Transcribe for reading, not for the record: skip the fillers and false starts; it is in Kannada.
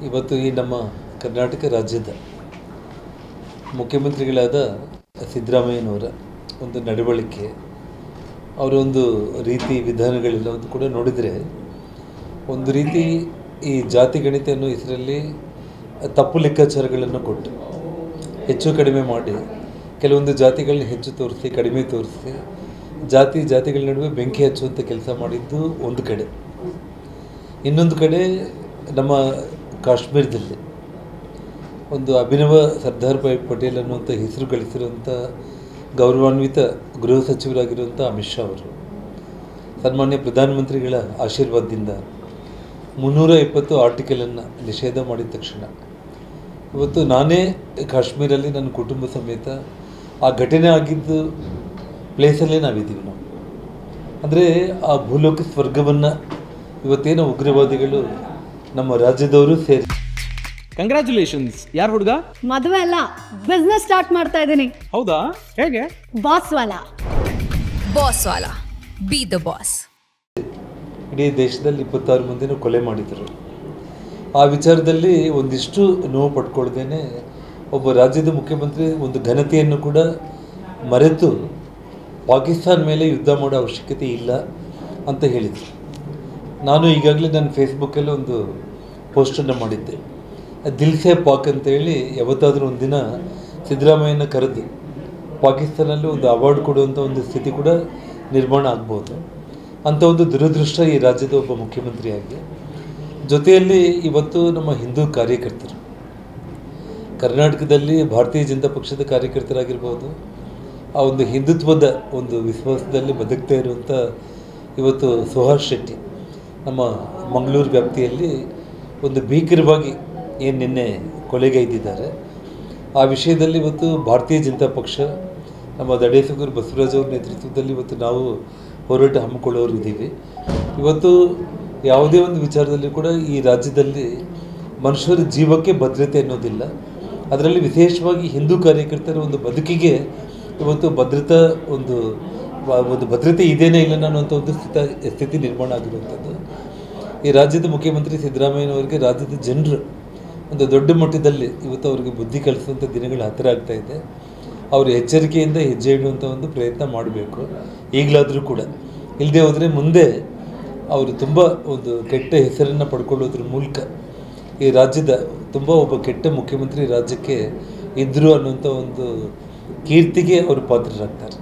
ಇವತ್ತು ಈ ನಮ್ಮ ಕರ್ನಾಟಕ ರಾಜ್ಯದ ಮುಖ್ಯಮಂತ್ರಿಗಳಾದ ಸಿದ್ದರಾಮಯ್ಯನವರ ಒಂದು ನಡವಳಿಕೆ, ಅವರ ಒಂದು ರೀತಿ ವಿಧಾನಗಳೆಲ್ಲವನ್ನು ಕೂಡ ನೋಡಿದರೆ ಒಂದು ರೀತಿ ಈ ಜಾತಿ ಗಣಿತ ಅನ್ನೋ ಹೆಸರಲ್ಲಿ ತಪ್ಪು ಲೆಕ್ಕಾಚಾರಗಳನ್ನು ಕೊಟ್ಟು ಹೆಚ್ಚು ಕಡಿಮೆ ಮಾಡಿ ಕೆಲವೊಂದು ಜಾತಿಗಳನ್ನ ಹೆಚ್ಚು ತೋರಿಸಿ ಕಡಿಮೆ ತೋರಿಸಿ ಜಾತಿಗಳ ನಡುವೆ ಬೆಂಕಿ ಹಚ್ಚುವಂಥ ಕೆಲಸ ಮಾಡಿದ್ದು ಒಂದು ಕಡೆ. ಇನ್ನೊಂದು ಕಡೆ ನಮ್ಮ ಕಾಶ್ಮೀರದಲ್ಲಿ ಒಂದು ಅಭಿನವ ಸರ್ದಾರ್ ಭಾಯ್ ಪಟೇಲ್ ಅನ್ನುವಂಥ ಹೆಸರು ಗಳಿಸಿರುವಂಥ ಗೌರವಾನ್ವಿತ ಗೃಹ ಸಚಿವರಾಗಿರುವಂಥ ಅಮಿತ್ ಶಾ ಅವರು ಸನ್ಮಾನ್ಯ ಪ್ರಧಾನಮಂತ್ರಿಗಳ ಆಶೀರ್ವಾದದಿಂದ 320 ಆರ್ಟಿಕಲನ್ನು ನಿಷೇಧ ಮಾಡಿದ ತಕ್ಷಣ ಇವತ್ತು ನಾನೇ ಕಾಶ್ಮೀರಲ್ಲಿ ನನ್ನ ಕುಟುಂಬ ಸಮೇತ ಆ ಘಟನೆ ಆಗಿದ್ದು ಪ್ಲೇಸಲ್ಲೇ ನಾವಿದ್ದೀವಿ. ನಾವು ಅಂದರೆ ಆ ಭೂಲೋಕ ಸ್ವರ್ಗವನ್ನು ಇವತ್ತೇನೋ ಉಗ್ರವಾದಿಗಳು ನಮ್ಮ ರಾಜ್ಯದವರು ಸೇರಿ. ಕಂಗ್ರ್ಯಾಚುಲೇಷನ್ಸ್. ಯಾರು ಹುಡುಗ? ಮದುವೆ ಅಲ್ಲ, ಬಿಸ್ನೆಸ್ ಸ್ಟಾರ್ಟ್ ಮಾಡ್ತಾ ಇದ್ದೀನಿ. ಹೌದಾ? ಹೇಗೆ? Boss Vala. B the boss. ಇಡೀ ದೇಶದಲ್ಲಿ 26 ಮಂದಿನ ಕೊಲೆ ಮಾಡಿದರು. ಆ ವಿಚಾರದಲ್ಲಿ ಒಂದಿಷ್ಟು ನೋವು ಪಡ್ಕೊಳ್ದೇನೆ ಒಬ್ಬ ರಾಜ್ಯದ ಮುಖ್ಯಮಂತ್ರಿ ಒಂದು ಘನತೆಯನ್ನು ಕೂಡ ಮರೆತು ಪಾಕಿಸ್ತಾನ ಮೇಲೆ ಯುದ್ಧ ಮಾಡೋ ಅವಶ್ಯಕತೆ ಇಲ್ಲ ಅಂತ ಹೇಳಿದರು. ನಾನು ಈಗಾಗಲೇ ನನ್ನ ಫೇಸ್ಬುಕ್ಕಲ್ಲಿ ಒಂದು ಪೋಸ್ಟನ್ನು ಮಾಡಿದ್ದೆ. ದಿಲ್ ಸೆ ಪಾಕ್ ಅಂತೇಳಿ ಯಾವತ್ತಾದರೂ ಒಂದಿನ ಸಿದ್ದರಾಮಯ್ಯನ ಕರೆದು ಪಾಕಿಸ್ತಾನಲ್ಲಿ ಒಂದು ಅವಾರ್ಡ್ ಕೊಡುವಂಥ ಒಂದು ಸ್ಥಿತಿ ಕೂಡ ನಿರ್ಮಾಣ ಆಗ್ಬೋದು ಅಂಥ ಒಂದು ದುರದೃಷ್ಟ ಈ ರಾಜ್ಯದ ಒಬ್ಬ ಮುಖ್ಯಮಂತ್ರಿಯಾಗಿ. ಜೊತೆಯಲ್ಲಿ ಇವತ್ತು ನಮ್ಮ ಹಿಂದೂ ಕಾರ್ಯಕರ್ತರು ಕರ್ನಾಟಕದಲ್ಲಿ ಭಾರತೀಯ ಜನತಾ ಪಕ್ಷದ ಕಾರ್ಯಕರ್ತರಾಗಿರ್ಬೋದು, ಆ ಒಂದು ಹಿಂದುತ್ವದ ಒಂದು ವಿಶ್ವಾಸದಲ್ಲಿ ಬದುಕ್ತಾ ಇರುವಂಥ ಇವತ್ತು ಸುಹಾಸ್ ಶೆಟ್ಟಿ ನಮ್ಮ ಮಂಗಳೂರು ವ್ಯಾಪ್ತಿಯಲ್ಲಿ ಒಂದು ಭೀಕರವಾಗಿ ಏನು ನಿನ್ನೆ ಕೊಲೆಗೈದಿದ್ದಾರೆ. ಆ ವಿಷಯದಲ್ಲಿ ಇವತ್ತು ಭಾರತೀಯ ಜನತಾ ಪಕ್ಷ ನಮ್ಮ ದಡೇಸಗೂರು ಬಸವರಾಜ್ ಅವ್ರ ನೇತೃತ್ವದಲ್ಲಿ ಇವತ್ತು ನಾವು ಹೋರಾಟ ಹಮ್ಮಿಕೊಳ್ಳೋರು ಇದ್ದೀವಿ. ಇವತ್ತು ಯಾವುದೇ ಒಂದು ವಿಚಾರದಲ್ಲಿ ಕೂಡ ಈ ರಾಜ್ಯದಲ್ಲಿ ಮನುಷ್ಯರ ಜೀವಕ್ಕೆ ಭದ್ರತೆ ಅನ್ನೋದಿಲ್ಲ. ಅದರಲ್ಲಿ ವಿಶೇಷವಾಗಿ ಹಿಂದೂ ಕಾರ್ಯಕರ್ತರ ಒಂದು ಬದುಕಿಗೆ ಇವತ್ತು ಒಂದು ಭದ್ರತೆ ಇದೇನೇ ಇಲ್ಲ ಅನ್ನೋಂಥ ಒಂದು ಸ್ಥಿತಿ ನಿರ್ಮಾಣ ಆಗಿರುವಂಥದ್ದು. ಈ ರಾಜ್ಯದ ಮುಖ್ಯಮಂತ್ರಿ ಸಿದ್ದರಾಮಯ್ಯನವರಿಗೆ ರಾಜ್ಯದ ಜನರು ಒಂದು ದೊಡ್ಡ ಮಟ್ಟದಲ್ಲಿ ಇವತ್ತು ಅವರಿಗೆ ಬುದ್ಧಿ ಕಲಿಸುವಂಥ ದಿನಗಳು ಹತ್ತಿರ ಆಗ್ತಾ ಇದೆ. ಅವರು ಎಚ್ಚರಿಕೆಯಿಂದ ಹೆಜ್ಜೆ ಇಡುವಂಥ ಒಂದು ಪ್ರಯತ್ನ ಮಾಡಬೇಕು ಈಗಲಾದರೂ ಕೂಡ. ಇಲ್ಲದೆ ಹೋದರೆ ಮುಂದೆ ಅವರು ತುಂಬ ಒಂದು ಕೆಟ್ಟ ಹೆಸರನ್ನು ಪಡ್ಕೊಳ್ಳೋದ್ರ ಮೂಲಕ ಈ ರಾಜ್ಯದ ತುಂಬ ಒಬ್ಬ ಕೆಟ್ಟ ಮುಖ್ಯಮಂತ್ರಿ ರಾಜ್ಯಕ್ಕೆ ಇದ್ದರು ಅನ್ನುವಂಥ ಒಂದು ಕೀರ್ತಿಗೆ ಅವರು ಪಾತ್ರರಾಗ್ತಾರೆ.